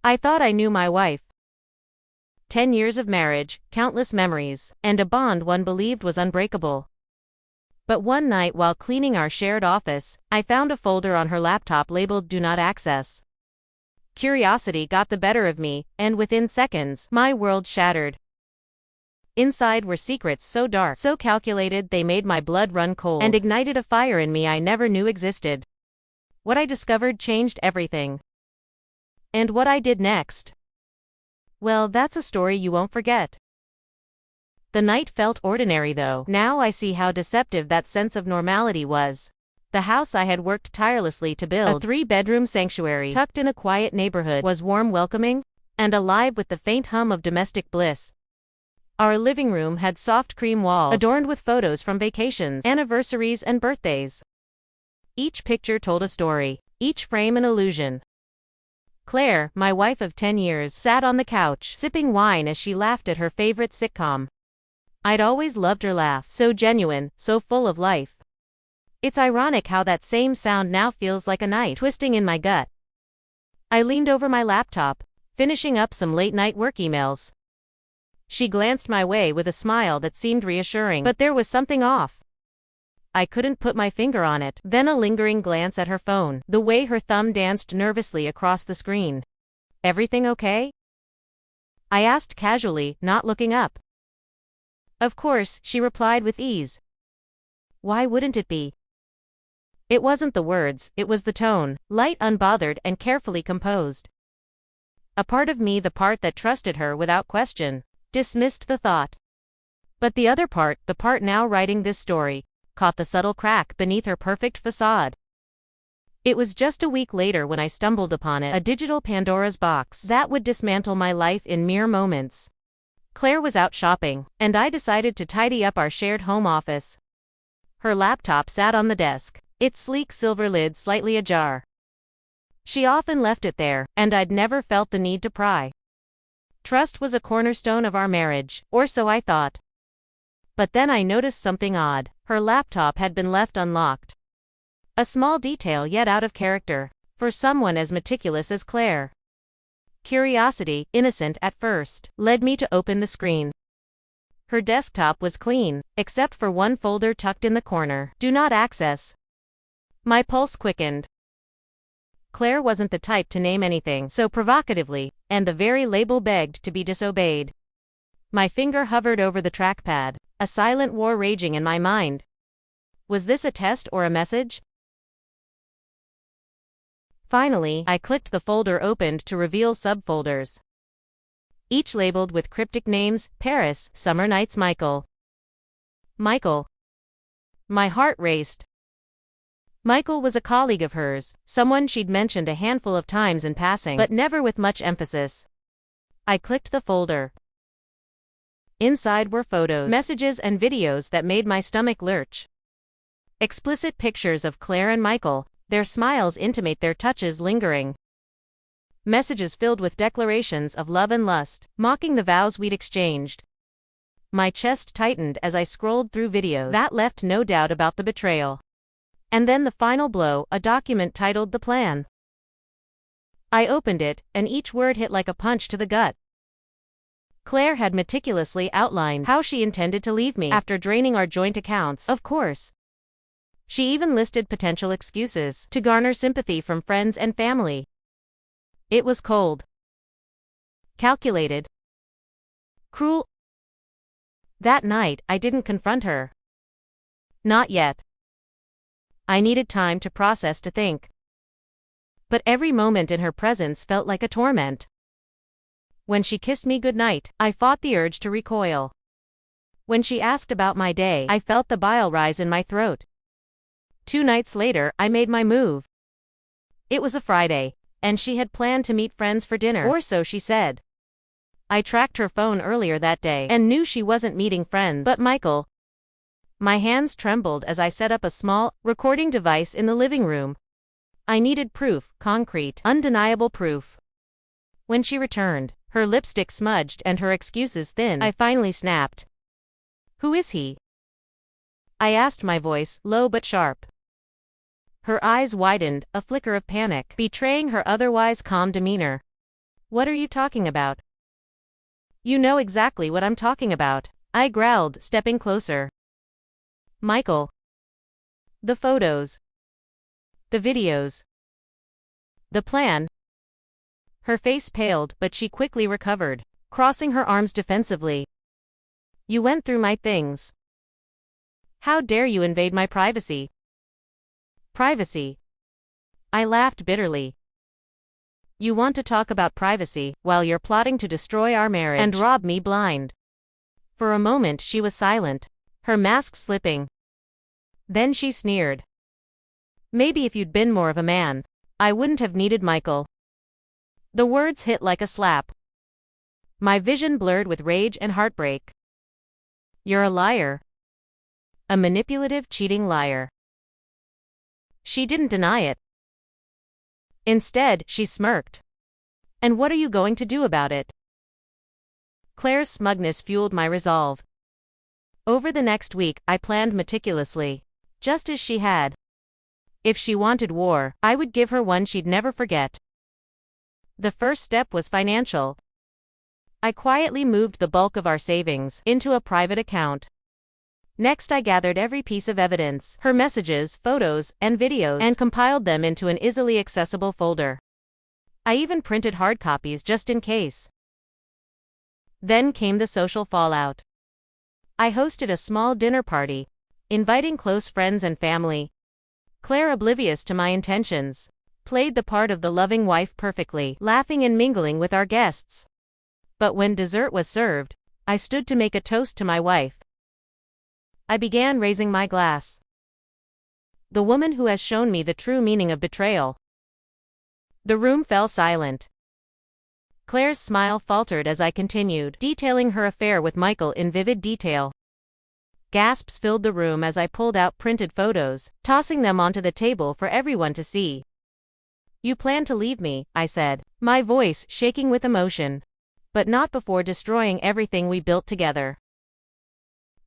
I thought I knew my wife. 10 years of marriage, countless memories, and a bond one believed was unbreakable. But one night while cleaning our shared office, I found a folder on her laptop labeled Do Not Access. Curiosity got the better of me, and within seconds, my world shattered. Inside were secrets so dark, so calculated they made my blood run cold, and ignited a fire in me I never knew existed. What I discovered changed everything. And what I did next? Well, that's a story you won't forget. The night felt ordinary though. Now I see how deceptive that sense of normality was. The house I had worked tirelessly to build, a 3-bedroom sanctuary tucked in a quiet neighborhood, was warm, welcoming, and alive with the faint hum of domestic bliss. Our living room had soft cream walls, adorned with photos from vacations, anniversaries, and birthdays. Each picture told a story, each frame an illusion. Claire, my wife of 10 years, sat on the couch, sipping wine as she laughed at her favorite sitcom. I'd always loved her laugh, so genuine, so full of life. It's ironic how that same sound now feels like a knife twisting in my gut. I leaned over my laptop, finishing up some late-night work emails. She glanced my way with a smile that seemed reassuring, but there was something off. I couldn't put my finger on it. Then a lingering glance at her phone, the way her thumb danced nervously across the screen. Everything okay? I asked casually, not looking up. Of course, she replied with ease. Why wouldn't it be? It wasn't the words, it was the tone, light, unbothered, and carefully composed. A part of me, the part that trusted her without question, dismissed the thought. But the other part, the part now writing this story, caught the subtle crack beneath her perfect facade. It was just a week later when I stumbled upon it, a digital Pandora's box that would dismantle my life in mere moments. Claire was out shopping, and I decided to tidy up our shared home office. Her laptop sat on the desk, its sleek silver lid slightly ajar. She often left it there, and I'd never felt the need to pry. Trust was a cornerstone of our marriage, or so I thought. But then I noticed something odd. Her laptop had been left unlocked. A small detail yet out of character, for someone as meticulous as Claire. Curiosity, innocent at first, led me to open the screen. Her desktop was clean, except for one folder tucked in the corner. Do not access. My pulse quickened. Claire wasn't the type to name anything so provocatively, and the very label begged to be disobeyed. My finger hovered over the trackpad, a silent war raging in my mind. Was this a test or a message? Finally, I clicked the folder opened to reveal subfolders. Each labeled with cryptic names: Paris, Summer Nights, Michael. Michael. My heart raced. Michael was a colleague of hers, someone she'd mentioned a handful of times in passing, but never with much emphasis. I clicked the folder. Inside were photos, messages, and videos that made my stomach lurch. Explicit pictures of Claire and Michael, their smiles intimate their touches lingering. Messages filled with declarations of love and lust, mocking the vows we'd exchanged. My chest tightened as I scrolled through videos that left no doubt about the betrayal. And then the final blow, a document titled The Plan. I opened it, and each word hit like a punch to the gut. Claire had meticulously outlined how she intended to leave me after draining our joint accounts, of course. She even listed potential excuses to garner sympathy from friends and family. It was cold, calculated, cruel. That night, I didn't confront her. Not yet. I needed time to process, to think. But every moment in her presence felt like a torment. When she kissed me goodnight, I fought the urge to recoil. When she asked about my day, I felt the bile rise in my throat. 2 nights later, I made my move. It was a Friday, and she had planned to meet friends for dinner, or so she said. I tracked her phone earlier that day, and knew she wasn't meeting friends, but Michael. My hands trembled as I set up a small, recording device in the living room. I needed proof, concrete, undeniable proof. When she returned, her lipstick smudged and her excuses thin, I finally snapped. Who is he? I asked, my voice low but sharp. Her eyes widened, a flicker of panic betraying her otherwise calm demeanor. What are you talking about? You know exactly what I'm talking about, I growled, stepping closer. Michael. The photos. The videos. The plan. Her face paled, but she quickly recovered, crossing her arms defensively. You went through my things. How dare you invade my privacy? Privacy. I laughed bitterly. You want to talk about privacy, while you're plotting to destroy our marriage and rob me blind. For a moment she was silent, her mask slipping. Then she sneered. Maybe if you'd been more of a man, I wouldn't have needed Michael. The words hit like a slap. My vision blurred with rage and heartbreak. You're a liar. A manipulative, cheating liar. She didn't deny it. Instead, she smirked. And what are you going to do about it? Claire's smugness fueled my resolve. Over the next week, I planned meticulously, just as she had. If she wanted war, I would give her one she'd never forget. The first step was financial. I quietly moved the bulk of our savings into a private account. Next, I gathered every piece of evidence, her messages, photos, and videos, and compiled them into an easily accessible folder. I even printed hard copies just in case. Then came the social fallout. I hosted a small dinner party, inviting close friends and family. Claire, oblivious to my intentions, played the part of the loving wife perfectly, laughing and mingling with our guests. But when dessert was served, I stood to make a toast to my wife. I began raising my glass. The woman who has shown me the true meaning of betrayal. The room fell silent. Claire's smile faltered as I continued, detailing her affair with Michael in vivid detail. Gasps filled the room as I pulled out printed photos, tossing them onto the table for everyone to see. You plan to leave me, I said, my voice shaking with emotion. But not before destroying everything we built together.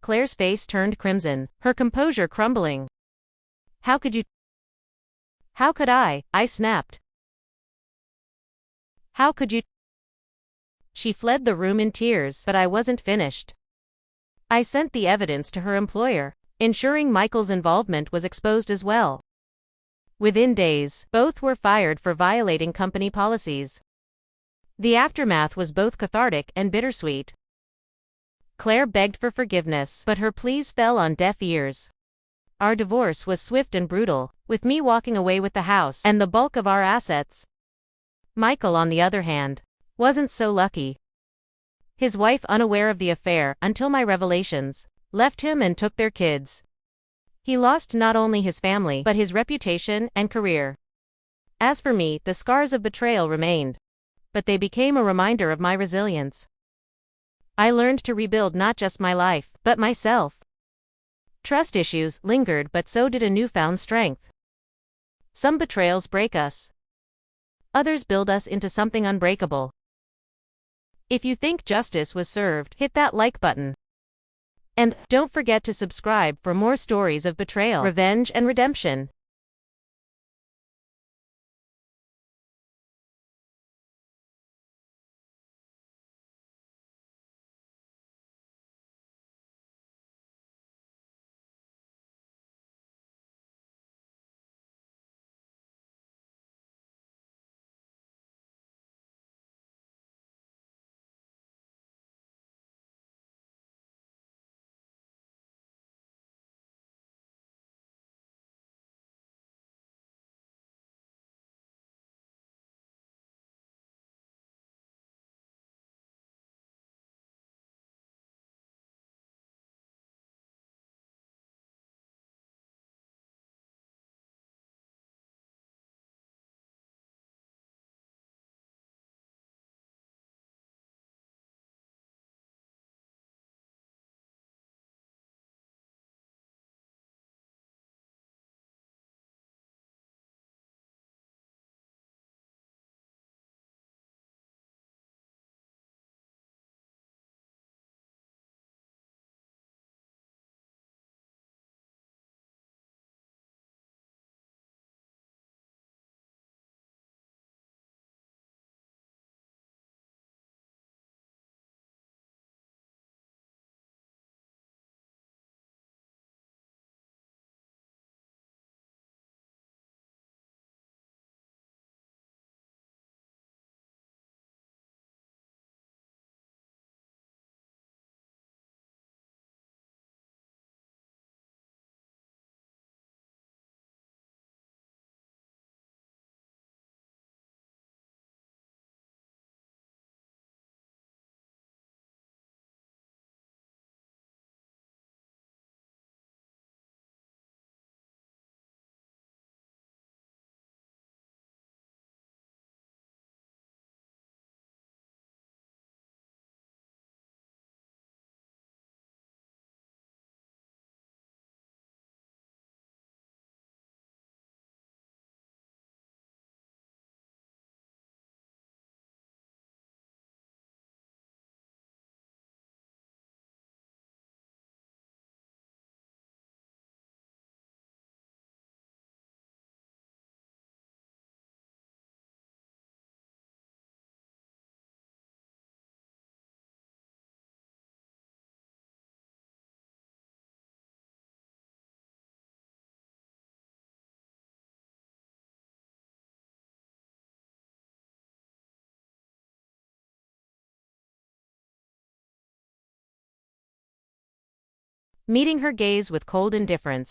Claire's face turned crimson, her composure crumbling. How could you? How could I snapped. How could you? She fled the room in tears, but I wasn't finished. I sent the evidence to her employer, ensuring Michael's involvement was exposed as well. Within days, both were fired for violating company policies. The aftermath was both cathartic and bittersweet. Claire begged for forgiveness, but her pleas fell on deaf ears. Our divorce was swift and brutal, with me walking away with the house and the bulk of our assets. Michael, on the other hand, wasn't so lucky. His wife, unaware of the affair until my revelations, left him and took their kids. He lost not only his family, but his reputation and career. As for me, the scars of betrayal remained, but they became a reminder of my resilience. I learned to rebuild not just my life, but myself. Trust issues lingered, but so did a newfound strength. Some betrayals break us. Others build us into something unbreakable. If you think justice was served, hit that like button. And don't forget to subscribe for more stories of betrayal, revenge, and redemption. meeting her gaze with cold indifference.